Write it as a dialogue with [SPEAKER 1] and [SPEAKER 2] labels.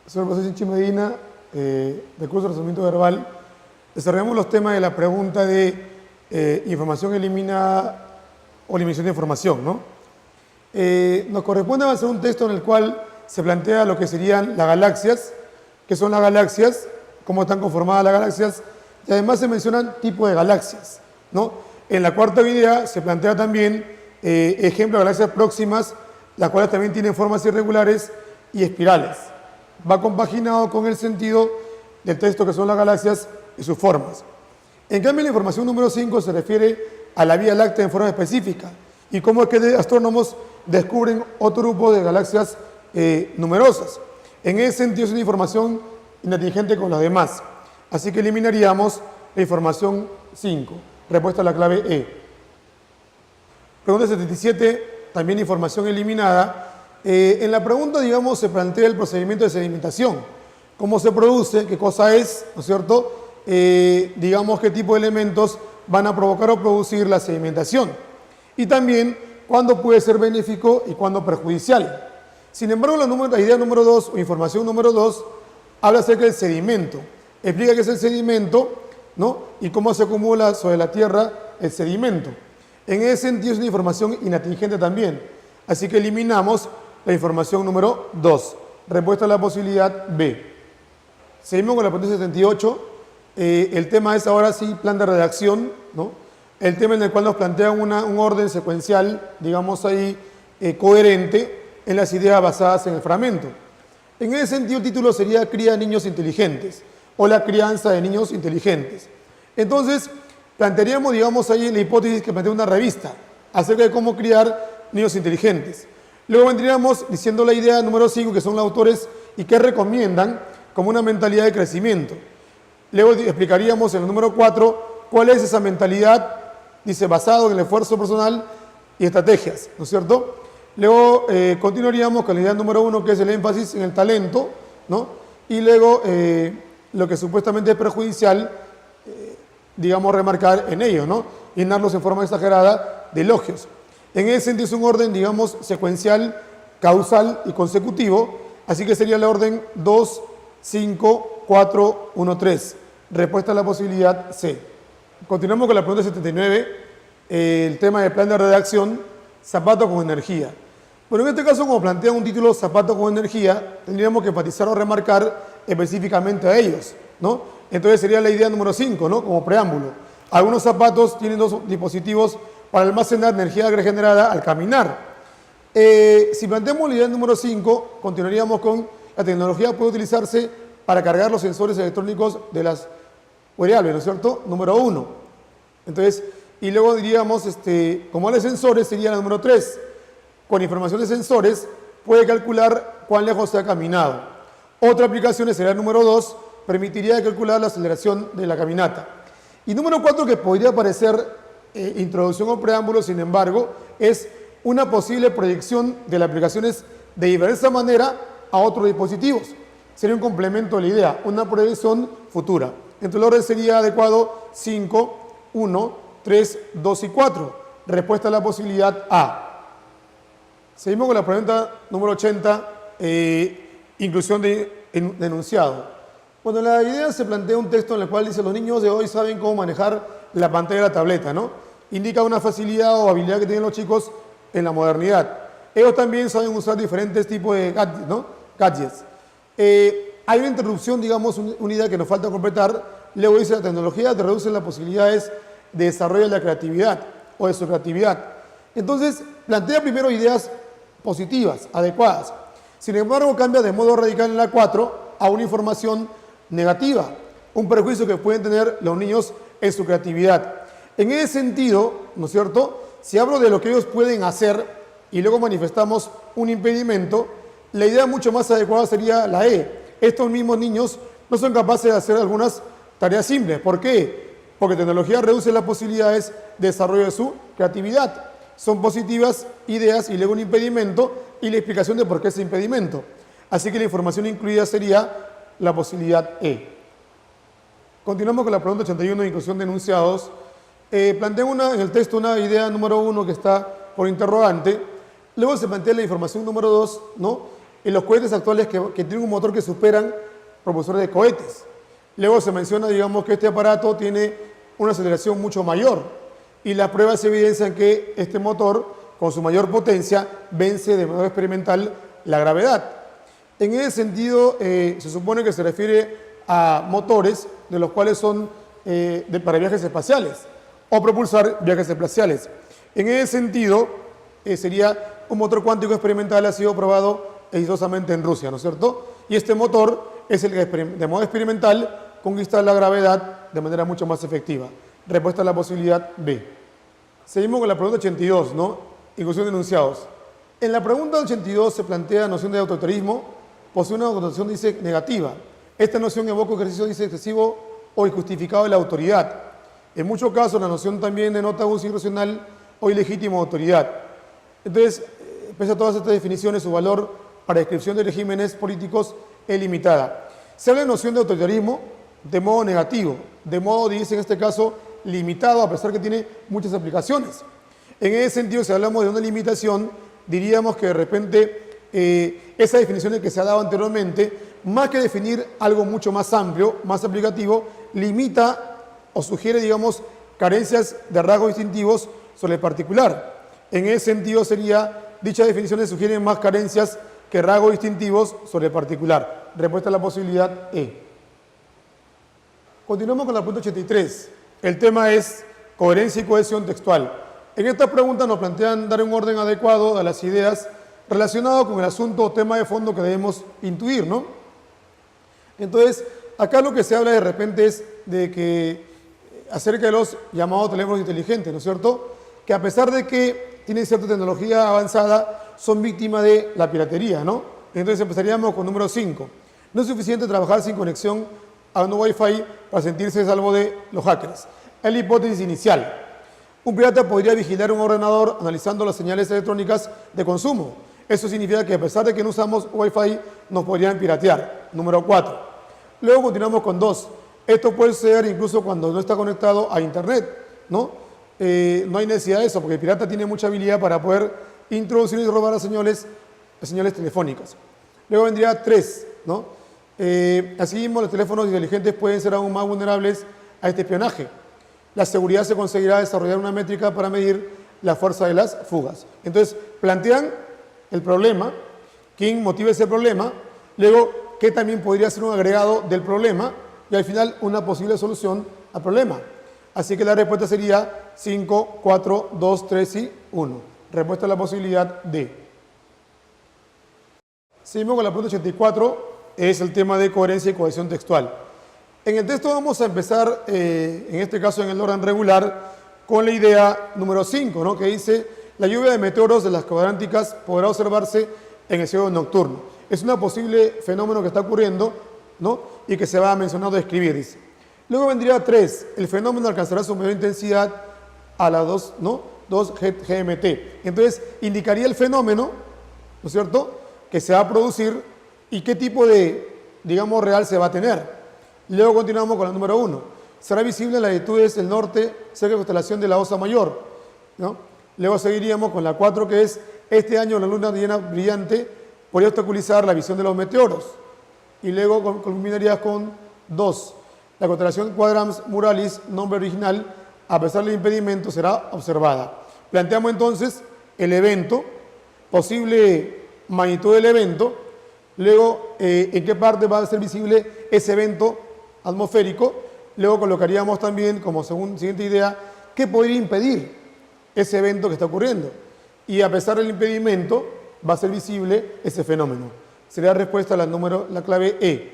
[SPEAKER 1] Soy el profesor Sinchi Medina, de curso de razonamiento verbal. Desarrollamos los temas de la pregunta de información eliminada o eliminación de información, ¿no? Nos corresponde avanzar un texto en el cual se plantea lo que serían las galaxias, qué son las galaxias, cómo están conformadas las galaxias, y además se mencionan tipos de galaxias, ¿no? En la cuarta idea se plantea también ejemplos de galaxias próximas, las cuales también tienen formas irregulares y espirales. Va compaginado con el sentido del texto que son las galaxias y sus formas. En cambio, la información número 5 se refiere a la Vía Láctea en forma específica y cómo es que astrónomos descubren otro grupo de galaxias numerosas. En ese sentido es una información inatingente con las demás. Así que eliminaríamos la información 5. Respuesta a la clave E. Pregunta 77, también información eliminada. En la pregunta, digamos, se plantea el procedimiento de sedimentación. ¿Cómo se produce? ¿Qué cosa es? ¿No es cierto? Digamos, qué tipo de elementos van a provocar o producir la sedimentación. Y también, cuándo puede ser benéfico y cuándo perjudicial. Sin embargo, la idea número 2 o información número 2 habla acerca del sedimento. Explica qué es el sedimento, ¿no? Y cómo se acumula sobre la tierra el sedimento. En ese sentido es una información inatingente también. Así que eliminamos la información número 2. Respuesta a la posibilidad B. Seguimos con la pregunta 78. El tema es ahora sí plan de redacción, ¿no? El tema en el cual nos plantean un orden secuencial, digamos ahí, coherente en las ideas basadas en el fragmento. En ese sentido, el título sería Cría de niños inteligentes o la crianza de niños inteligentes. Entonces, plantearíamos, digamos, ahí la hipótesis que plantea una revista acerca de cómo criar niños inteligentes. Luego vendríamos diciendo la idea número 5, que son los autores y que recomiendan como una mentalidad de crecimiento. Luego explicaríamos en el número 4 cuál es esa mentalidad, dice, basado en el esfuerzo personal y estrategias, ¿no es cierto? Luego continuaríamos con la idea número 1, que es el énfasis en el talento, ¿no? Y luego lo que supuestamente es perjudicial, digamos, remarcar en ello, ¿no? Llenarlos en forma exagerada de elogios. En ese sentido es un orden, digamos, secuencial, causal y consecutivo, así que sería el orden 2, 5, 4, 1, 3. Respuesta a la posibilidad C. Continuamos con la pregunta 79, el tema del plan de redacción, zapato con energía. Bueno, en este caso, como plantea un título zapato con energía, tendríamos que enfatizar o remarcar específicamente a ellos, ¿no? Entonces sería la idea número 5, ¿no? Como preámbulo. Algunos zapatos tienen dos dispositivos para almacenar energía regenerada al caminar. Si planteamos la idea número 5, continuaríamos con la tecnología puede utilizarse para cargar los sensores electrónicos de las variables, ¿no es cierto? Número 1. Entonces, y luego diríamos, como de sensores, sería la número 3. Con información de sensores puede calcular cuán lejos se ha caminado. Otra aplicación sería el número 2, permitiría calcular la aceleración de la caminata. Y número 4, que podría parecer introducción o preámbulo, sin embargo, es una posible proyección de las aplicaciones de diversa manera a otros dispositivos. Sería un complemento de la idea, una proyección futura. Entonces el orden sería adecuado 5, 1, 3, 2 y 4. Respuesta a la posibilidad A. Seguimos con la pregunta número 80, inclusión de enunciado. Bueno, la idea se plantea un texto en el cual dice los niños de hoy saben cómo manejar la pantalla de la tableta, ¿no? Indica una facilidad o habilidad que tienen los chicos en la modernidad. Ellos también saben usar diferentes tipos de gadgets, ¿no? Gadgets. Hay una interrupción, digamos, una idea que nos falta completar. Luego dice la tecnología te reduce las posibilidades de desarrollo de la creatividad o de su creatividad. Entonces, plantea primero ideas positivas, adecuadas. Sin embargo, cambia de modo radical en la 4 a una información negativa, un perjuicio que pueden tener los niños en su creatividad. En ese sentido, ¿no es cierto? Si hablo de lo que ellos pueden hacer y luego manifestamos un impedimento, la idea mucho más adecuada sería la E. Estos mismos niños no son capaces de hacer algunas tareas simples. ¿Por qué? Porque tecnología reduce las posibilidades de desarrollo de su creatividad. Son positivas ideas y luego un impedimento y la explicación de por qué ese impedimento. Así que la información incluida sería la posibilidad E. Continuamos con la pregunta 81 de inclusión de enunciados. Plantea en el texto una idea número 1 que está por interrogante. Luego se plantea la información número 2, ¿no? en los cohetes actuales que tienen un motor que superan propulsores de cohetes. Luego se menciona, digamos, que este aparato tiene una aceleración mucho mayor y las pruebas evidencian que este motor, con su mayor potencia, vence de manera experimental la gravedad. En ese sentido, se supone que se refiere a motores de los cuales son para viajes espaciales o propulsar viajes espaciales. En ese sentido, sería un motor cuántico experimental, ha sido probado exitosamente en Rusia, ¿no es cierto? Y este motor es el que de modo experimental conquista la gravedad de manera mucho más efectiva. Respuesta a la posibilidad B. Seguimos con la pregunta 82, ¿no? Inclusión de enunciados. En la pregunta 82 se plantea la noción de autoritarismo, posee una connotación, dice, negativa. Esta noción evoca un ejercicio, dice, excesivo o injustificado de la autoridad. En muchos casos la noción también denota uso irracional o ilegítimo de autoridad. Entonces, pese a todas estas definiciones, su valor para descripción de regímenes políticos es limitada. Se habla de noción de autoritarismo de modo negativo, de modo, dice en este caso, limitado, a pesar que tiene muchas aplicaciones. En ese sentido, si hablamos de una limitación, diríamos que de repente esa definición que se ha dado anteriormente, más que definir algo mucho más amplio, más aplicativo, limita o sugiere, digamos, carencias de rasgos distintivos sobre el particular. En ese sentido sería, dichas definiciones sugieren más carencias que rasgos distintivos sobre el particular. Respuesta a la posibilidad E. Continuamos con la pregunta 83. El tema es coherencia y cohesión textual. En esta pregunta nos plantean dar un orden adecuado a las ideas relacionado con el asunto o tema de fondo que debemos intuir, ¿no? Entonces, acá lo que se habla de repente es de que acerca de los llamados teléfonos inteligentes, ¿no es cierto? Que a pesar de que tienen cierta tecnología avanzada, son víctimas de la piratería, ¿no? Entonces empezaríamos con número 5. No es suficiente trabajar sin conexión a un Wi-Fi para sentirse a salvo de los hackers. Es la hipótesis inicial. Un pirata podría vigilar un ordenador analizando las señales electrónicas de consumo. Eso significa que a pesar de que no usamos Wi-Fi, nos podrían piratear. Número 4. Luego continuamos con 2. Esto puede ser incluso cuando no está conectado a Internet, ¿no? No hay necesidad de eso, porque el pirata tiene mucha habilidad para poder introducir y robar las señales telefónicas. Luego vendría 3, ¿no? Asimismo, los teléfonos inteligentes pueden ser aún más vulnerables a este espionaje. La seguridad se conseguirá desarrollar una métrica para medir la fuerza de las fugas. Entonces, plantean el problema, quién motiva ese problema, luego qué también podría ser un agregado del problema y al final una posible solución al problema. Así que la respuesta sería 5, 4, 2, 3 y 1. Respuesta a la posibilidad D. Seguimos con la pregunta 84, es el tema de coherencia y cohesión textual. En el texto vamos a empezar, en este caso en el orden regular, con la idea número 5, ¿no? Que dice, la lluvia de meteoros de las cuadránticas podrá observarse en el cielo nocturno. Es un posible fenómeno que está ocurriendo, ¿no? Y que se va a mencionar o describir, dice. Luego vendría 3, el fenómeno alcanzará su mayor intensidad a las 2, ¿no? 2 GMT. Entonces, indicaría el fenómeno, ¿no es cierto?, que se va a producir y qué tipo de, digamos, real se va a tener. Luego continuamos con la número 1. Será visible en las latitudes del norte, cerca de la constelación de la Osa Mayor, ¿no? Luego seguiríamos con la 4, que es, este año la luna llena brillante podría obstaculizar la visión de los meteoros. Y luego culminarías con 2. La constelación Quadrans Muralis, nombre original, a pesar del impedimento, será observada. Planteamos entonces el evento, posible magnitud del evento, luego en qué parte va a ser visible ese evento atmosférico, luego colocaríamos también como siguiente idea, ¿qué podría impedir ese evento que está ocurriendo? Y a pesar del impedimento, va a ser visible ese fenómeno. Sería la respuesta a la clave E.